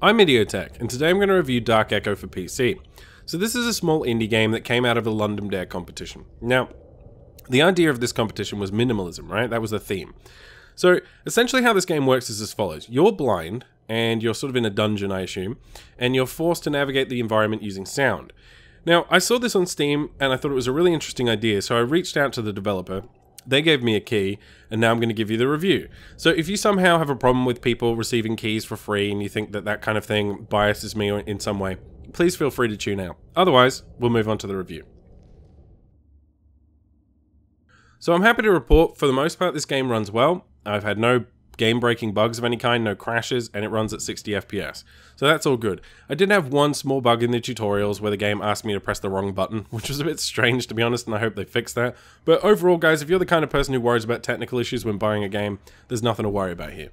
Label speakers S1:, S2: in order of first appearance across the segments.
S1: I'm Idiotech, and today I'm going to review Dark Echo for PC. So this is a small indie game that came out of the London Dare competition. Now, the idea of this competition was minimalism, right? That was the theme. So essentially how this game works is as follows. You're blind, and you're sort of in a dungeon, I assume, and you're forced to navigate the environment using sound. Now, I saw this on Steam, and I thought it was a really interesting idea, so I reached out to the developer. They gave me a key, and now I'm going to give you the review. So if you somehow have a problem with people receiving keys for free, and you think that that kind of thing biases me in some way, please feel free to tune out. Otherwise, we'll move on to the review. So I'm happy to report, for the most part, this game runs well. I've had no game-breaking bugs of any kind, no crashes, and it runs at 60 FPS. So that's all good. I did have one small bug in the tutorials where the game asked me to press the wrong button, which was a bit strange to be honest, and I hope they fix that. But overall, guys, if you're the kind of person who worries about technical issues when buying a game, there's nothing to worry about here.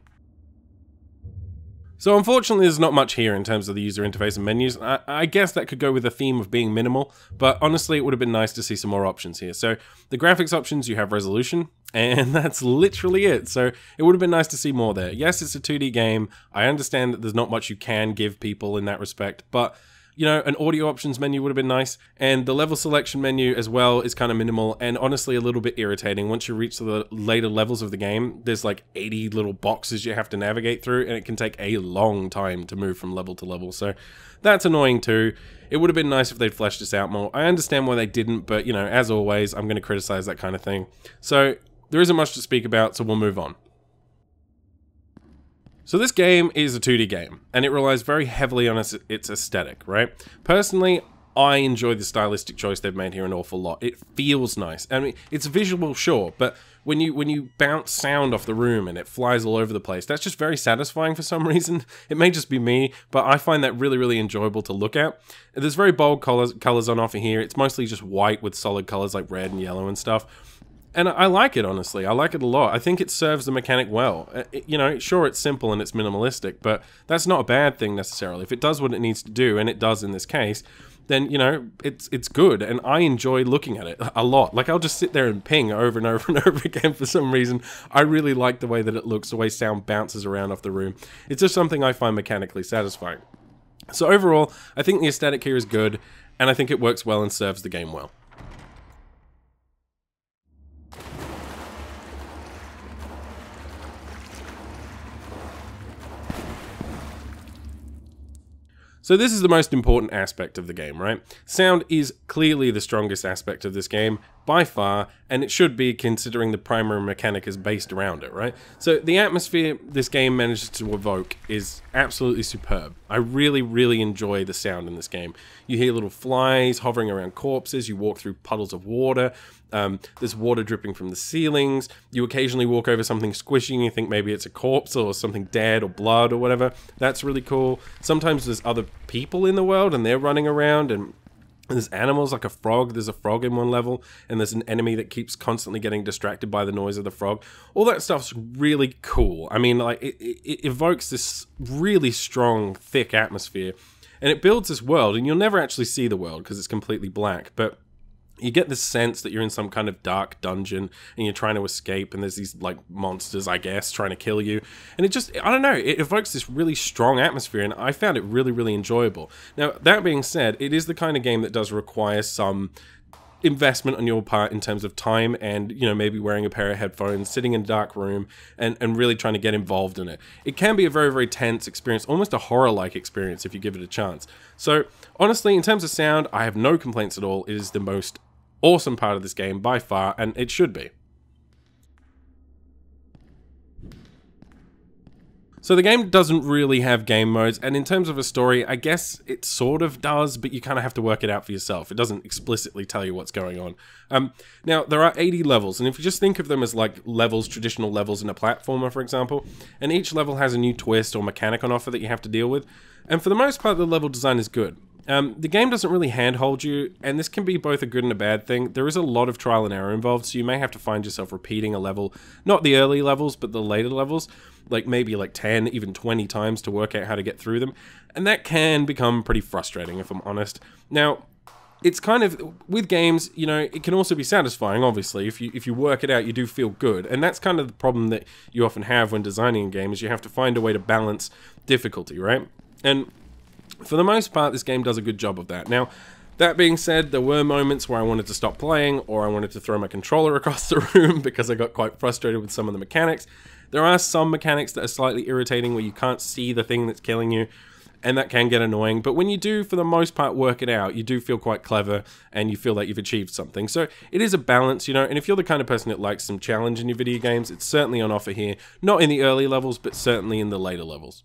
S1: So unfortunately there's not much here in terms of the user interface and menus. I guess that could go with the theme of being minimal, but honestly it would have been nice to see some more options here. So the graphics options, you have resolution, and that's literally it. So it would have been nice to see more there. Yes, it's a 2D game. I understand that there's not much you can give people in that respect, but you know, an audio options menu would have been nice, and the level selection menu as well is kind of minimal and honestly a little bit irritating. Once you reach the later levels of the game, there's like 80 little boxes you have to navigate through, and it can take a long time to move from level to level, so that's annoying too. It would have been nice if they'd fleshed this out more. I understand why they didn't, but you know, as always, I'm going to criticize that kind of thing. So there isn't much to speak about, so we'll move on. So this game is a 2D game, and it relies very heavily on its aesthetic, right? Personally, I enjoy the stylistic choice they've made here an awful lot. It feels nice. I mean, it's visual, sure, but when you bounce sound off the room and it flies all over the place, that's just very satisfying for some reason. It may just be me, but I find that really, really enjoyable to look at. There's very bold colors on offer here. It's mostly just white with solid colors like red and yellow and stuff. And I like it, honestly. I like it a lot. I think it serves the mechanic well. You know, sure, it's simple and it's minimalistic, but that's not a bad thing necessarily. If it does what it needs to do, and it does in this case, then, you know, it's good. And I enjoy looking at it a lot. Like, I'll just sit there and ping over and over and over again for some reason. I really like the way that it looks, the way sound bounces around off the room. It's just something I find mechanically satisfying. So overall, I think the aesthetic here is good, and I think it works well and serves the game well. So this is the most important aspect of the game, right? Sound is clearly the strongest aspect of this game, by far, and it should be considering the primary mechanic is based around it, right? So the atmosphere this game manages to evoke is absolutely superb. I really, really enjoy the sound in this game. You hear little flies hovering around corpses, you walk through puddles of water, there's water dripping from the ceilings, you occasionally walk over something squishy and you think maybe it's a corpse or something dead or blood or whatever. That's really cool. Sometimes there's other people in the world and they're running around, and there's animals like a frog. There's a frog in one level, and there's an enemy that keeps constantly getting distracted by the noise of the frog. All that stuff's really cool. I mean, like, it evokes this really strong, thick atmosphere, and it builds this world, and you'll never actually see the world because it's completely black, but you get this sense that you're in some kind of dark dungeon and you're trying to escape, and there's these like monsters, I guess, trying to kill you. And it just, I don't know, it evokes this really strong atmosphere, and I found it really, really enjoyable. Now, that being said, it is the kind of game that does require some investment on your part in terms of time and, you know, maybe wearing a pair of headphones, sitting in a dark room, and really trying to get involved in it. It can be a very, very tense experience, almost a horror-like experience if you give it a chance. So, honestly, in terms of sound, I have no complaints at all. It is the most awesome part of this game by far, and it should be. So the game doesn't really have game modes, and in terms of a story, I guess it sort of does, but you kind of have to work it out for yourself. It doesn't explicitly tell you what's going on. Now, there are 80 levels, and if you just think of them as like levels, traditional levels in a platformer, for example, and each level has a new twist or mechanic on offer that you have to deal with, and for the most part, the level design is good. The game doesn't really handhold you, and this can be both a good and a bad thing. There is a lot of trial and error involved, so you may have to find yourself repeating a level, not the early levels, but the later levels, like maybe like 10, even 20 times to work out how to get through them, and that can become pretty frustrating, if I'm honest. Now, it's kind of, with games, you know, it can also be satisfying, obviously. If you work it out, you do feel good. And that's kind of the problem that you often have when designing a game, is you have to find a way to balance difficulty, right? And for the most part, this game does a good job of that. Now, that being said, there were moments where I wanted to stop playing, or I wanted to throw my controller across the room because I got quite frustrated with some of the mechanics. There are some mechanics that are slightly irritating where you can't see the thing that's killing you, and that can get annoying. But when you do, for the most part, work it out, you do feel quite clever, and you feel like you've achieved something. So it is a balance, you know, and if you're the kind of person that likes some challenge in your video games, it's certainly on offer here. Not in the early levels, but certainly in the later levels.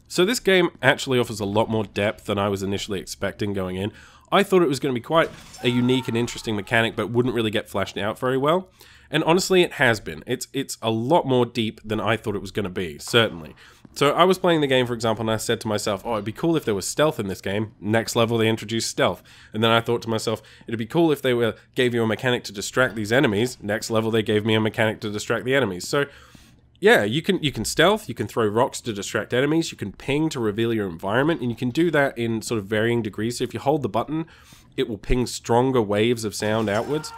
S1: So this game actually offers a lot more depth than I was initially expecting going in. I thought it was going to be quite a unique and interesting mechanic, but wouldn't really get fleshed out very well. And honestly, it has been. It's a lot more deep than I thought it was going to be, certainly. So I was playing the game, for example, and I said to myself, oh, it'd be cool if there was stealth in this game. Next level, they introduced stealth. And then I thought to myself, it'd be cool if they gave you a mechanic to distract these enemies. Next level, they gave me a mechanic to distract the enemies. So yeah, you can stealth, you can throw rocks to distract enemies, you can ping to reveal your environment, and you can do that in sort of varying degrees. So if you hold the button, it will ping stronger waves of sound outwards.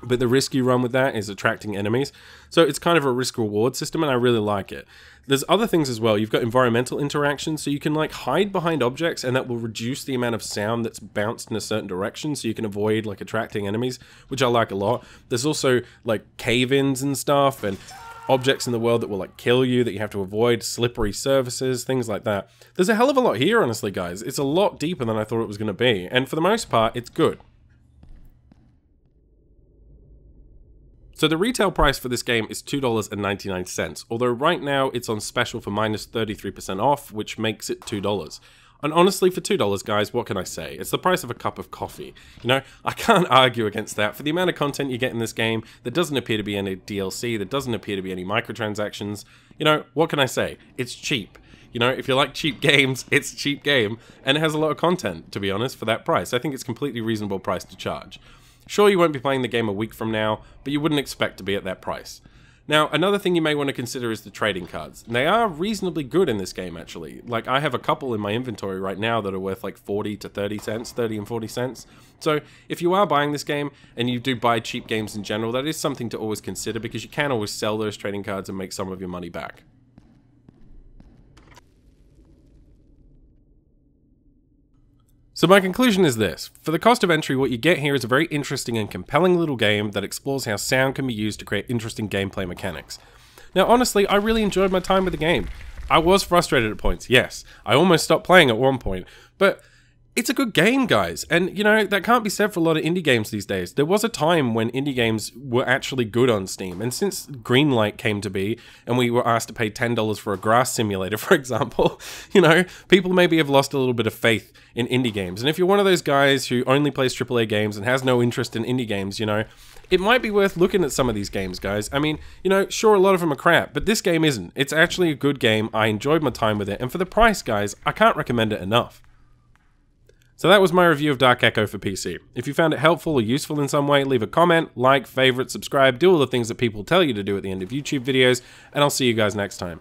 S1: But the risk you run with that is attracting enemies. So it's kind of a risk-reward system, and I really like it. There's other things as well. You've got environmental interactions, so you can like hide behind objects, and that will reduce the amount of sound that's bounced in a certain direction, so you can avoid like attracting enemies, which I like a lot. There's also like cave-ins and stuff, and objects in the world that will like kill you that you have to avoid, slippery surfaces, things like that. There's a hell of a lot here, honestly, guys. It's a lot deeper than I thought it was going to be, and for the most part, it's good. So the retail price for this game is $2.99, although right now it's on special for minus 33% off, which makes it $2. And honestly, for $2, guys, what can I say? It's the price of a cup of coffee. You know, I can't argue against that. For the amount of content you get in this game, there doesn't appear to be any DLC, there doesn't appear to be any microtransactions. You know, what can I say? It's cheap. You know, if you like cheap games, it's a cheap game, and it has a lot of content, to be honest, for that price. I think it's a completely reasonable price to charge. Sure, you won't be playing the game a week from now, but you wouldn't expect to be at that price. Now, another thing you may want to consider is the trading cards. They are reasonably good in this game, actually. Like, I have a couple in my inventory right now that are worth like 40 to 30 cents, 30 and 40 cents. So, if you are buying this game, and you do buy cheap games in general, that is something to always consider, because you can always sell those trading cards and make some of your money back. So my conclusion is this. For the cost of entry, what you get here is a very interesting and compelling little game that explores how sound can be used to create interesting gameplay mechanics. Now honestly, I really enjoyed my time with the game. I was frustrated at points, yes. I almost stopped playing at one point, but it's a good game, guys. And, you know, that can't be said for a lot of indie games these days. There was a time when indie games were actually good on Steam. And since Greenlight came to be, and we were asked to pay $10 for a grass simulator, for example, you know, people maybe have lost a little bit of faith in indie games. And if you're one of those guys who only plays AAA games and has no interest in indie games, you know, it might be worth looking at some of these games, guys. I mean, you know, sure, a lot of them are crap, but this game isn't. It's actually a good game. I enjoyed my time with it. And for the price, guys, I can't recommend it enough. So that was my review of Dark Echo for PC. If you found it helpful or useful in some way, leave a comment, like, favorite, subscribe, do all the things that people tell you to do at the end of YouTube videos, and I'll see you guys next time.